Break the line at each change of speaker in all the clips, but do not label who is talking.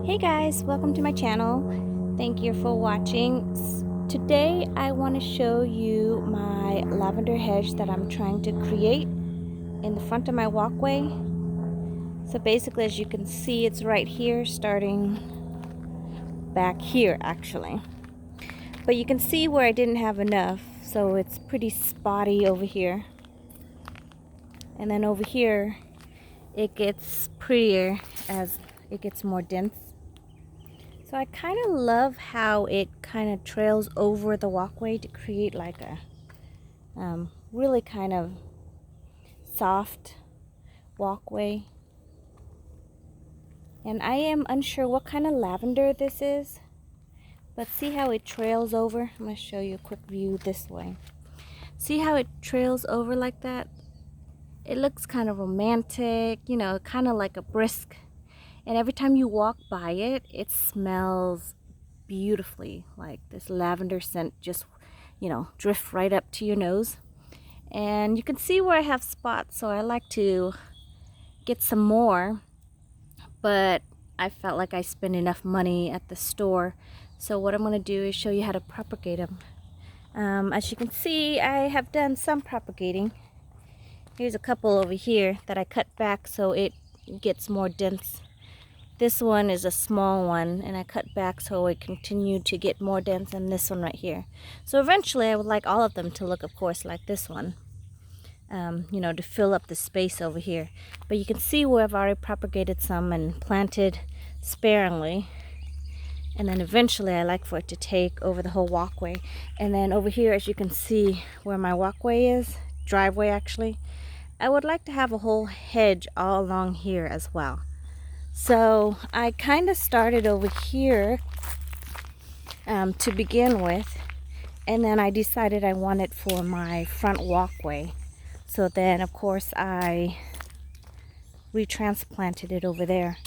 Hey guys, welcome to my channel. Thank you for watching. Today I want to show you my lavender hedge that I'm trying to create in the front of my walkway. So basically, as you can see, it's right here, starting back here actually. But you can see where I didn't have enough, so it's pretty spotty over here. And then over here, it gets prettier as it gets more dense. So I kind of love how it kind of trails over the walkway to create like a really kind of soft walkway. And I am unsure what kind of lavender this is, but see how it trails over? I'm going to show you a quick view this way. See how it trails over like that? It looks kind of romantic, you know, kind of like a brisk. And every time you walk by it, it smells beautifully, like this lavender scent just, you know, drift right up to your nose. And you can see where I have spots, so I like to get some more, but I felt like I spent enough money at the store. So what I'm going to do is show you how to propagate them. As you can see, I have done some propagating. Here's a couple over here that I cut back so it gets more dense. This one is a small one, and I cut back so it continued to get more dense, and this one right here. So eventually I would like all of them to look, of course, like this one, you know, to fill up the space over here. But you can see where I've already propagated some and planted sparingly. And then eventually I like for it to take over the whole walkway. And then over here, as you can see where my walkway is, driveway actually, I would like to have a whole hedge all along here as well. So I kind of started over here to begin with, and then I decided I wanted for my front walkway. So then of course I retransplanted it over there.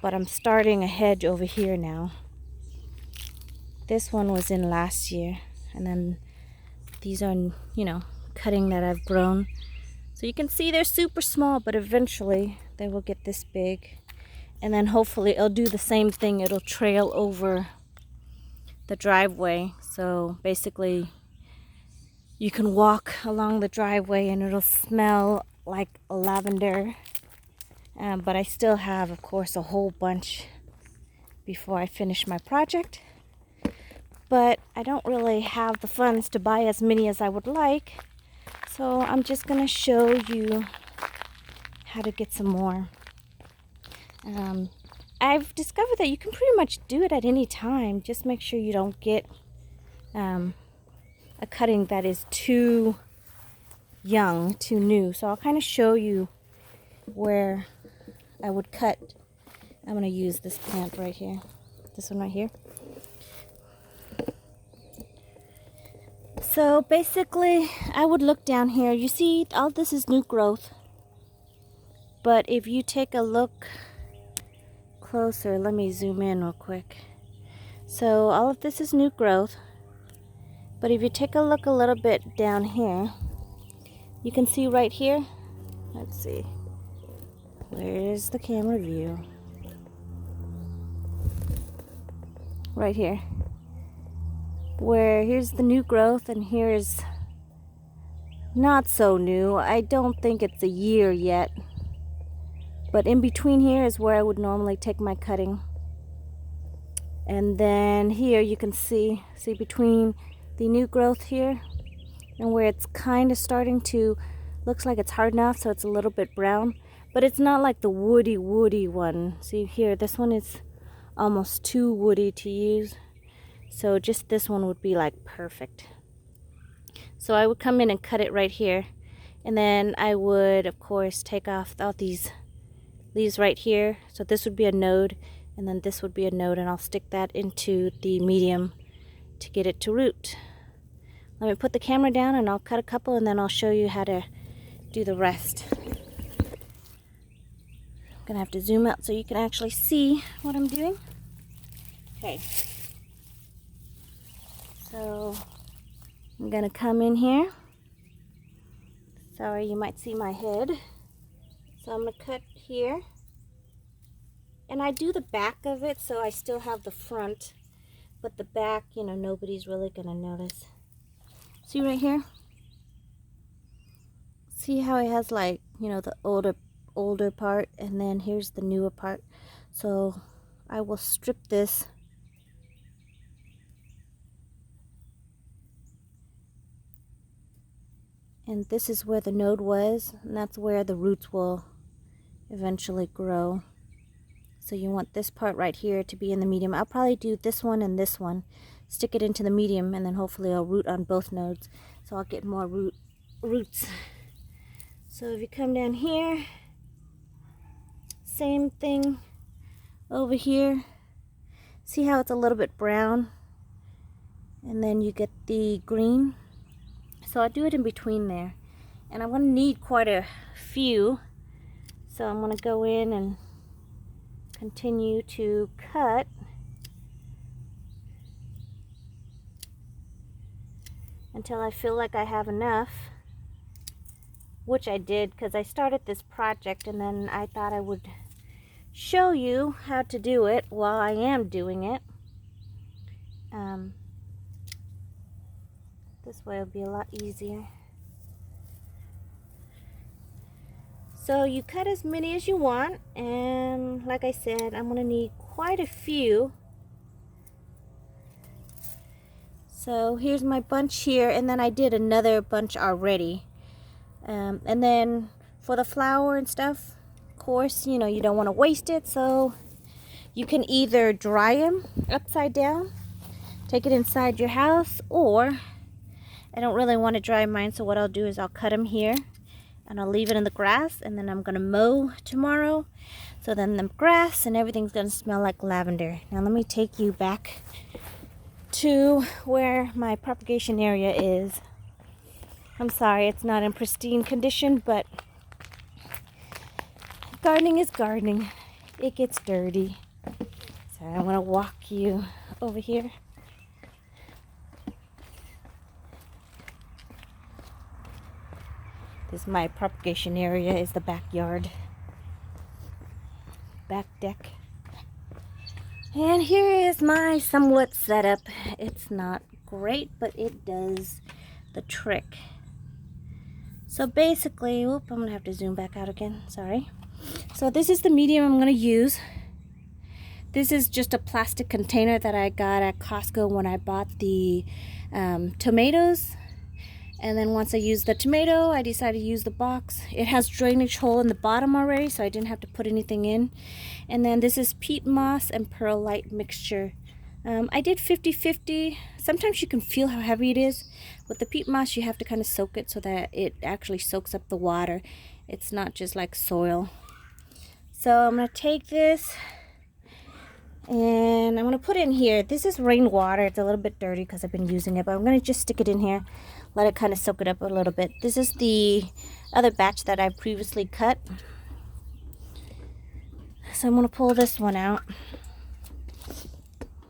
But I'm starting a hedge over here now. This one was in last year, and then these are, you know, cutting that I've grown. So you can see they're super small, but eventually they will get this big. And then hopefully it'll do the same thing. It'll trail over the driveway. So basically you can walk along the driveway and it'll smell like lavender. But I still have, of course, a whole bunch before I finish my project. But I don't really have the funds to buy as many as I would like. So I'm just going to show you how to get some more. I've discovered that you can pretty much do it at any time. Just make sure you don't get a cutting that is too young, too new. So I'll kind of show you where I would cut. I'm going to use this plant right here. This one right here. So basically, I would look down here. You see, all this is new growth. But if you take a look closer, let me zoom in real quick. So all of this is new growth, but if you take a look a little bit down here, you can see right here, let's see, where's the camera view? Right here, where here's the new growth and here is not so new. I don't think it's a year yet. But in between here is where I would normally take my cutting. And then here you can see between the new growth here and where it's kind of starting to, looks like it's hard enough, so it's a little bit brown. But it's not like the woody one. See here, this one is almost too woody to use. So just this one would be like perfect. So I would come in and cut it right here. And then I would, of course, take off all these leaves right here. So this would be a node, and then this would be a node, and I'll stick that into the medium to get it to root. Let me put the camera down and I'll cut a couple, and then I'll show you how to do the rest. I'm gonna have to zoom out so you can actually see what I'm doing. Okay, so I'm gonna come in here. Sorry, you might see my head. So I'm gonna cut here. And And I do the back of it, so I still have the front. But the back, you know, nobody's really gonna notice. See right here? See how it has, like, you know, the older part, and then here's the newer part. So I will strip this. And this is where the node was, and that's where the roots will eventually grow. So you want this part right here to be in the medium. I'll probably do this one and this one, stick it into the medium, and then hopefully I'll root on both nodes, so I'll get more roots. So if you come down here, same thing over here. See how it's a little bit brown, and then you get the green. So I'll do it in between there, and I'm going to need quite a few, so I'm going to go in and continue to cut until I feel like I have enough, which I did because I started this project and then I thought I would show you how to do it while I am doing it. This way it'll be a lot easier. So you cut as many as you want, and like I said, I'm going to need quite a few. So here's my bunch here, and then I did another bunch already. And then for the flour and stuff, of course, you know, you don't want to waste it, so you can either dry them upside down, take it inside your house, or I don't really want to dry mine, so what I'll do is I'll cut them here and I'll leave it in the grass, and then I'm going to mow tomorrow. So then the grass and everything's going to smell like lavender. Now let me take you back to where my propagation area is. I'm sorry it's not in pristine condition, but gardening is gardening. It gets dirty. So I want to walk you over here. This is my propagation area, is the backyard, back deck. And here is my somewhat setup. It's not great, but it does the trick. So basically, I'm gonna have to zoom back out again, sorry. So this is the medium I'm gonna use. This is just a plastic container that I got at Costco when I bought the tomatoes. And then once I used the tomato, I decided to use the box. It has drainage hole in the bottom already, so I didn't have to put anything in. And then this is peat moss and perlite mixture. I did 50-50. Sometimes you can feel how heavy it is. With the peat moss, you have to kind of soak it so that it actually soaks up the water. It's not just like soil. So I'm going to take this and I'm going to put it in here. This is rainwater. It's a little bit dirty because I've been using it, but I'm going to just stick it in here. Let it kind of soak it up a little bit. This is the other batch that I previously cut. So I'm going to pull this one out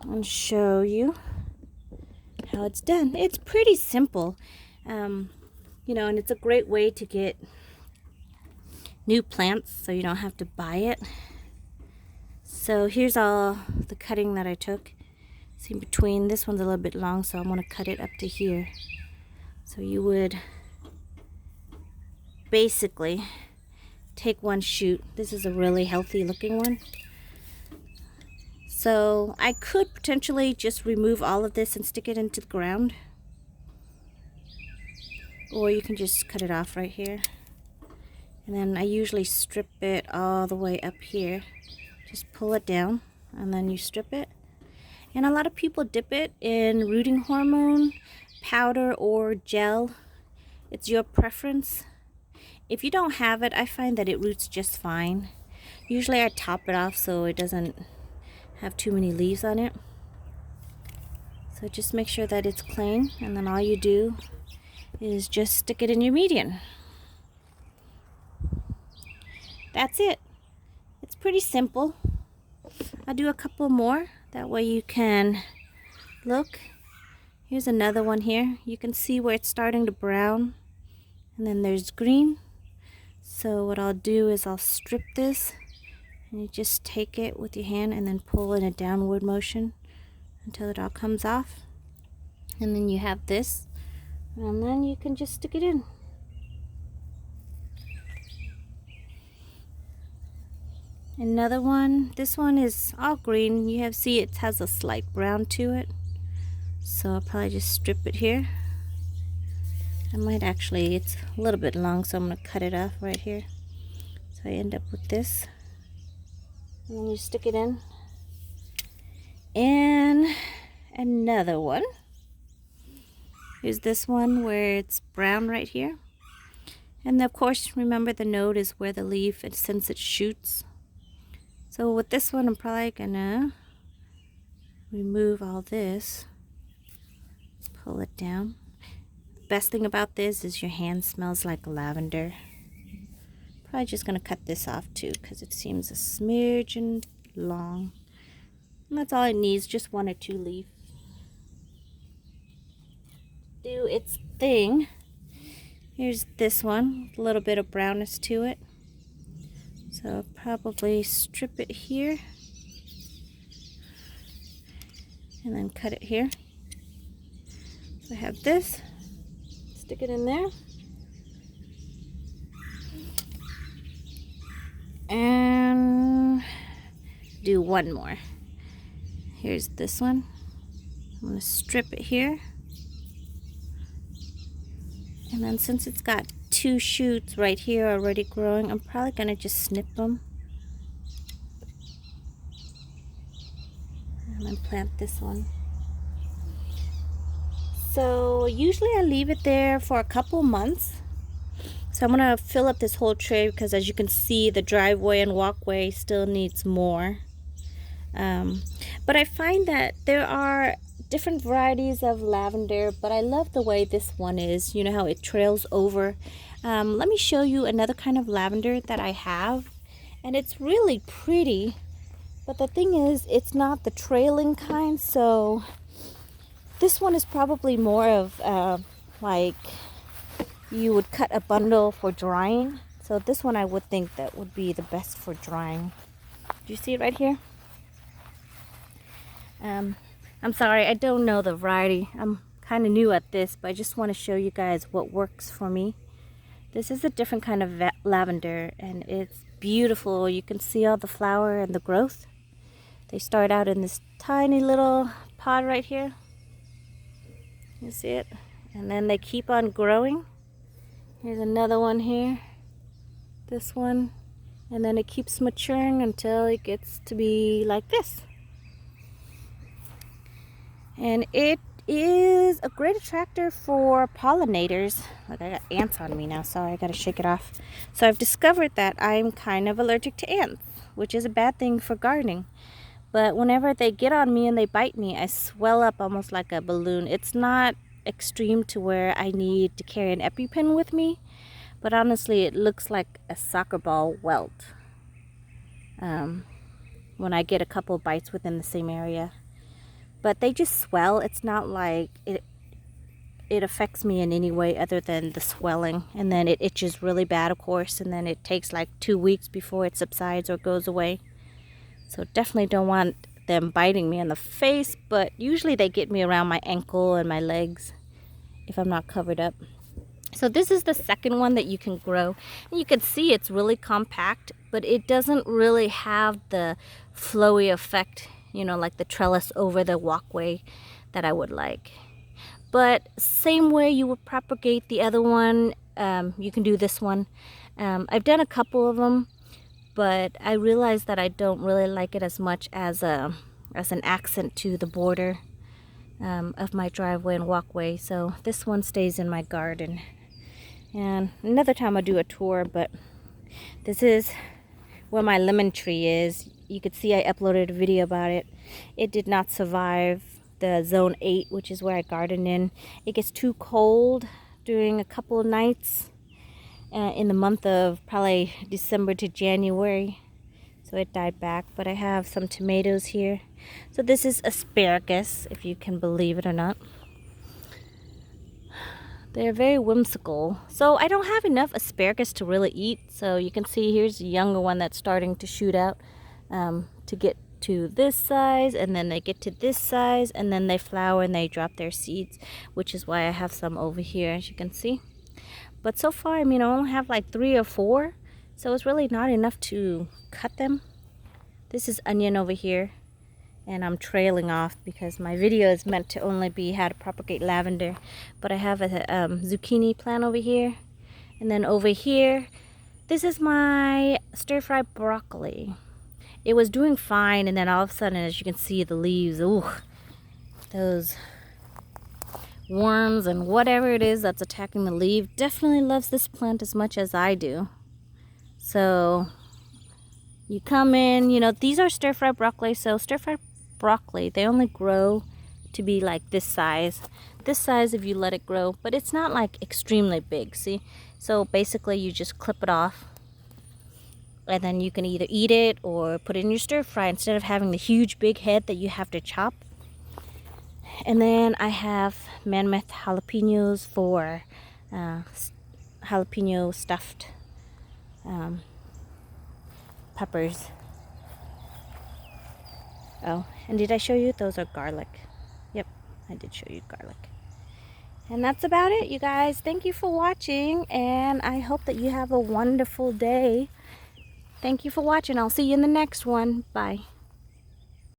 and show you how it's done. It's pretty simple, you know, and it's a great way to get new plants so you don't have to buy it. So here's all the cutting that I took. See, in between, this one's a little bit long, so I'm going to cut it up to here. So you would basically take one shoot. This is a really healthy looking one. So I could potentially just remove all of this and stick it into the ground. Or you can just cut it off right here. And then I usually strip it all the way up here. Just pull it down and then you strip it. And a lot of people dip it in rooting hormone, powder or gel. It's your preference. If you don't have it, I find that it roots just fine. Usually I top it off so it doesn't have too many leaves on it. So just make sure that it's clean, and then all you do is just stick it in your median. That's it. It's pretty simple. I'll do a couple more, that way you can look. Here's another one here. You can see where it's starting to brown, and then there's green. So what I'll do is I'll strip this And you just take it with your hand and then pull in a downward motion until it all comes off. And then you have this, and then you can just stick it in. Another one, this one is all green. You have see it has a slight brown to it. So I'll probably just strip it here. I might actually, it's a little bit long, so I'm gonna cut it off right here. So I end up with this. And then you stick it in. And another one. Here's this one where it's brown right here. And of course, remember the node is where the leaf, and since it shoots. So with this one, I'm probably gonna remove all this. Pull it down. The best thing about this is your hand smells like lavender. Probably just gonna cut this off too because it seems a smidge and long. And that's all it needs, just 1 or 2 leaves. Do its thing. Here's this one, a little bit of brownness to it. So I'll probably strip it here and then cut it here. So I have this, stick it in there. And do one more. Here's this one. I'm going to strip it here. And then since it's got 2 shoots right here already growing, I'm probably going to just snip them. And then plant this one. So usually I leave it there for a couple months. So I'm going to fill up this whole tray because as you can see, the driveway and walkway still needs more. But I find that there are different varieties of lavender, but I love the way this one is. You know how it trails over. Let me show you another kind of lavender that I have. And it's really pretty. But the thing is, it's not the trailing kind. So this one is probably more of like you would cut a bundle for drying. So this one I would think that would be the best for drying. Do you see it right here? I'm sorry, I don't know the variety. I'm kind of new at this, but I just want to show you guys what works for me. This is a different kind of lavender, and it's beautiful. You can see all the flower and the growth. They start out in this tiny little pod right here. You see it? And then they keep on growing. Here's another one here. This one. And then it keeps maturing until it gets to be like this. And it is a great attractor for pollinators. Look, I got ants on me now. Sorry, I gotta shake it off. So I've discovered that I'm kind of allergic to ants, which is a bad thing for gardening. But whenever they get on me and they bite me, I swell up almost like a balloon. It's not extreme to where I need to carry an EpiPen with me, but honestly it looks like a soccer ball welt when I get a couple bites within the same area. But they just swell. It's not like it affects me in any way other than the swelling, and then it itches really bad, of course, and then it takes like 2 weeks before it subsides or goes away. So definitely don't want them biting me in the face, but usually they get me around my ankle and my legs if I'm not covered up. So this is the second one that you can grow. And you can see it's really compact, but it doesn't really have the flowy effect, you know, like the trellis over the walkway that I would like. But same way you would propagate the other one, you can do this one. I've done a couple of them, but I realized that I don't really like it as much as an accent to the border of my driveway and walkway. So this one stays in my garden. And another time I'll do a tour, but this is where my lemon tree is. You could see I uploaded a video about it. It did not survive the zone 8, which is where I garden in. It gets too cold during a couple of nights in the month of probably December to January. So it died back, but I have some tomatoes here. So this is asparagus, if you can believe it or not. They're very whimsical. So I don't have enough asparagus to really eat. So you can see here's a younger one that's starting to shoot out. to get to this size, and then they get to this size, and then they flower and they drop their seeds, which is why I have some over here, as you can see. But so far, I mean, I only have like 3 or 4, so it's really not enough to cut them. This is onion over here, and I'm trailing off because my video is meant to only be how to propagate lavender. But I have a zucchini plant over here, and then over here, this is my stir-fried broccoli. It was doing fine, and then all of a sudden, as you can see, the leaves, ooh, those worms and whatever it is that's attacking the leaf definitely loves this plant as much as I do. So you come in, you know, these are stir-fried broccoli. So stir-fried broccoli, they only grow to be like this size if you let it grow, but it's not like extremely big, see? So basically you just clip it off, and then you can either eat it or put it in your stir fry instead of having the huge big head that you have to chop. And then I have mammoth jalapenos for jalapeno stuffed peppers. Oh, and did I show you? Those are garlic. Yep, I did show you garlic. And that's about it, you guys. Thank you for watching, and I hope that you have a wonderful day. Thank you for watching. I'll see you in the next one. Bye.